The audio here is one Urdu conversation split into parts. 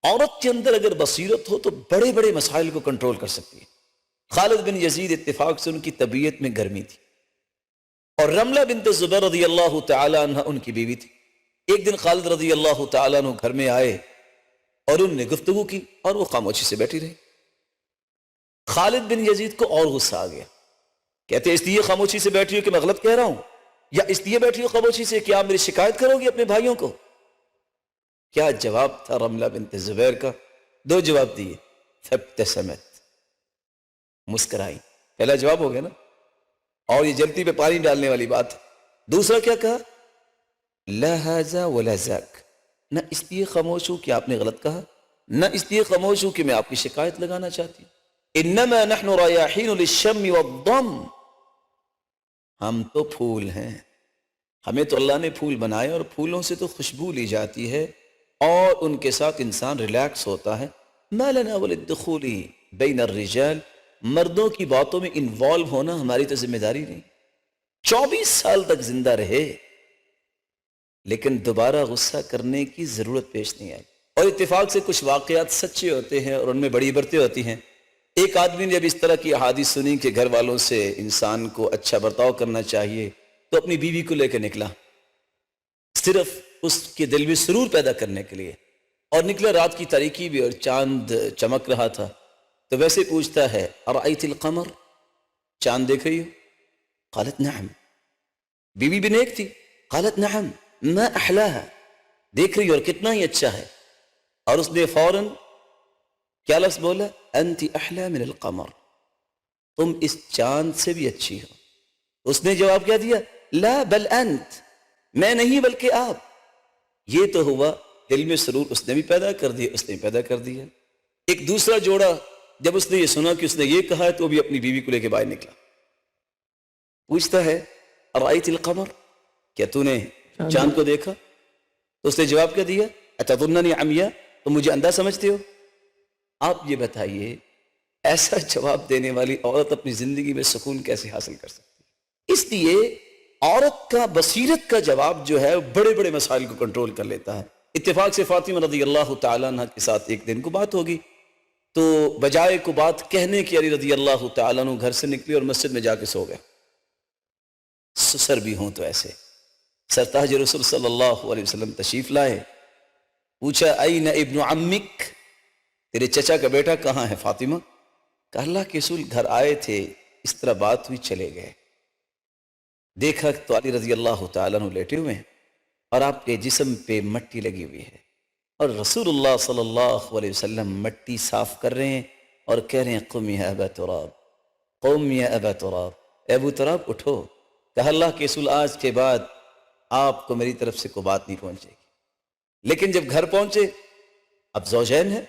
عورت کے اندر اگر بصیرت ہو تو بڑے بڑے مسائل کو کنٹرول کر سکتی ہے. خالد بن یزید اتفاق سے ان کی طبیعت میں گرمی تھی، اور رملہ بنت زبیر رضی اللہ تعالی عنہ ان کی بیوی تھی. ایک دن خالد رضی اللہ تعالیٰ عنہ گھر میں آئے اور انہوں نے گفتگو کی اور وہ خاموشی سے بیٹھی رہی. خالد بن یزید کو اور غصہ آ گیا. کہتے اس لیے خاموشی سے بیٹھی ہو کہ میں غلط کہہ رہا ہوں، یا اس لیے بیٹھی ہو خاموشی سے کہ آپ میری شکایت کرو گی اپنے بھائیوں کو؟ کیا جواب تھا رملہ بنت زبیر کا؟ دو جواب دیے. فابتسمت، مسکرائی. پہلا جواب ہو گیا نا، اور یہ جلتی پہ پانی ڈالنے والی بات ہے. دوسرا کیا کہا؟ لا هذا ولا ذاک، نہ اس لیے خاموش ہوں کہ آپ نے غلط کہا، نہ اس لیے خاموش ہوں کہ میں آپ کی شکایت لگانا چاہتی ہوں. انما نحن ریاحین للشم والضم، ہم تو پھول ہیں، ہمیں تو اللہ نے پھول بنائے اور پھولوں سے تو خوشبو لی جاتی ہے اور ان کے ساتھ انسان ریلیکس ہوتا ہے. ما لنا وللدخول بین الرجال، مردوں کی باتوں میں انوالو ہونا ہماری تو ذمہ داری نہیں. 24 سال تک زندہ رہے لیکن دوبارہ غصہ کرنے کی ضرورت پیش نہیں آئی. اور اتفاق سے کچھ واقعات سچے ہوتے ہیں اور ان میں بڑی عبرتیں ہوتی ہیں. ایک آدمی نے جب اس طرح کی احادیث سنی کہ گھر والوں سے انسان کو اچھا برتاؤ کرنا چاہیے تو اپنی بیوی کو لے کے نکلا، صرف اس کے دل میں سرور پیدا کرنے کے لیے. اور نکلا رات کی تاریکی بھی اور چاند چمک رہا تھا، تو ویسے پوچھتا ہے ارأیت القمر، چاند دیکھ رہی ہو؟ قالت نعم. بیوی بھی نیک تھی، قالت نعم ما احلاها، دیکھ رہی ہو اور کتنا ہی اچھا ہے. اور اس نے فوراً کیا لفظ بولا؟ انت احلا من القمر، تم اس چاند سے بھی اچھی ہو. اس نے جواب کیا دیا؟ لا بل انت، میں نہیں بلکہ آپ. یہ تو ہوا دل میں سرور اس نے بھی پیدا کر دیا، اس نے پیدا کر دیا. ایک دوسرا جوڑا جب اس نے یہ سنا کہ اس نے یہ کہا ہے تو وہ بھی اپنی بیوی کو لے کے باہر نکلا. پوچھتا ہے ارأیت القمر، کیا تو نے چاند کو دیکھا؟ تو اس نے جواب کیا دیا؟ اتظننی عمیہ، تم مجھے اندھا سمجھتے ہو؟ آپ یہ بتائیے ایسا جواب دینے والی عورت اپنی زندگی میں سکون کیسے حاصل کر سکتی ہے؟ اس لیے عورت کا بصیرت کا جواب جو ہے بڑے بڑے مسائل کو کنٹرول کر لیتا ہے. اتفاق سے فاطمہ رضی اللہ تعالیٰ عنہ کے ساتھ ایک دن کو بات ہوگی تو بجائے کو بات کہنے کی علی رضی اللہ تعالیٰ عنہ گھر سے نکلی اور مسجد میں جا کے سو گئے. سسر بھی ہوں تو ایسے. سرتاج رسول صلی اللہ علیہ وسلم تشریف لائے، پوچھا این ابن عمک، تیرے چچا کا بیٹا کہاں ہے فاطمہ؟ کہا اللہ کے رسول گھر آئے تھے، اس طرح بات ہوئی چلے گئے. دیکھا تو علی رضی اللہ تعالیٰ عنہ لیٹے ہوئے ہیں اور آپ کے جسم پہ مٹی لگی ہوئی ہے، اور رسول اللہ صلی اللہ علیہ وسلم مٹی صاف کر رہے ہیں اور کہہ رہے ہیں قم یا ابا تراب، قم یا ابا تراب، اے ابو تراب اٹھو. کہا اللہ کے رسول آج کے بعد آپ کو میری طرف سے کوئی بات نہیں پہنچے گی. لیکن جب گھر پہنچے اب زوجین ہیں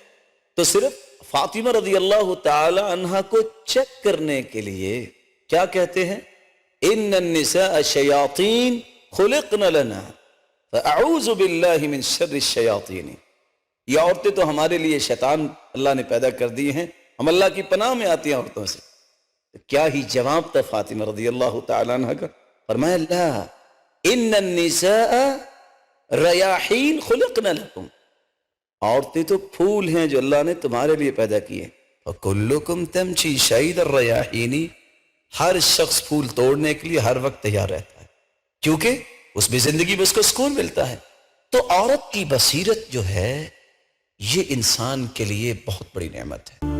تو صرف فاطمہ رضی اللہ تعالی عنہ کو چیک کرنے کے لیے کیا کہتے ہیں؟ ان النساء شیاطین خلقن لنا فاعوذ باللہ من شر الشیاطین، یہ عورتیں تو ہمارے لیے شیطان اللہ نے پیدا کر دی ہیں، ہم اللہ کی پناہ میں آتے ہیں عورتوں سے. کیا ہی جواب تھا فاطمہ رضی اللہ تعالی عنہ کا. فرمایا لا ان النساء ریاحین خلقن لکم، عورتیں تو پھول ہیں جو اللہ نے تمہارے لیے پیدا کیے. وکلکم تمشی شید الریاحین، ہر شخص پھول توڑنے کے لیے ہر وقت تیار رہتا ہے کیونکہ اس میں زندگی میں اس کو سکون ملتا ہے. تو عورت کی بصیرت جو ہے یہ انسان کے لیے بہت بڑی نعمت ہے.